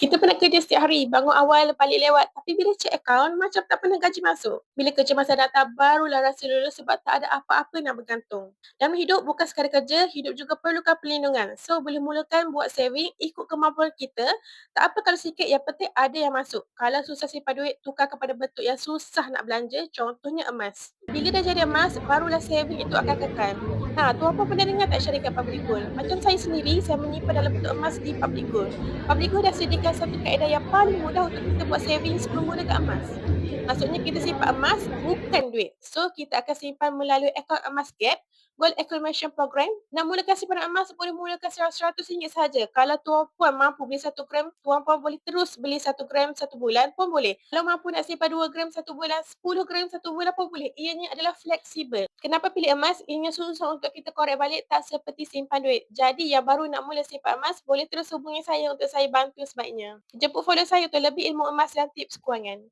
Kita penat kerja setiap hari, bangun awal, balik lewat. Tapi bila cek akaun, macam tak pernah gaji masuk. Bila kecemasan datang, barulah rasa lulus sebab tak ada apa-apa nak bergantung. Dalam hidup, bukan sekadar kerja, hidup juga perlukan perlindungan. So, boleh mulakan buat saving, ikut kemampuan kita. Tak apa kalau sikit, yang penting ada yang masuk. Kalau susah simpan duit, tukar kepada bentuk yang susah nak belanja. Contohnya emas. Bila dah jadi emas, barulah saving itu akan kekal. Tuan pun pernah dengar tak syarikat public gold? Macam saya sendiri, saya menyimpan dalam bentuk emas di public gold. Public Go dah sediakan satu kaedah yang paling mudah untuk kita buat saving sebelum menggunakan emas. Maksudnya kita simpan emas bukan duit. So kita akan simpan melalui akaun emas gap, Gold Accumulation Program. Nak mulakan simpanan emas boleh mulakan RM100 saja. Kalau tuan puan mampu beli 1 gram, tuan puan boleh terus beli 1 gram 1 bulan pun boleh. Kalau mampu nak simpan 2 gram 1 bulan, 10 gram 1 bulan pun boleh. Ianya adalah fleksibel. Kenapa pilih emas? Ianya susah untuk kita korek balik, tak seperti simpan duit. Jadi yang baru nak mula simpan emas, boleh terus hubungi saya untuk saya bantu sebaiknya. Jemput follow saya untuk lebih ilmu emas dan tips kewangan.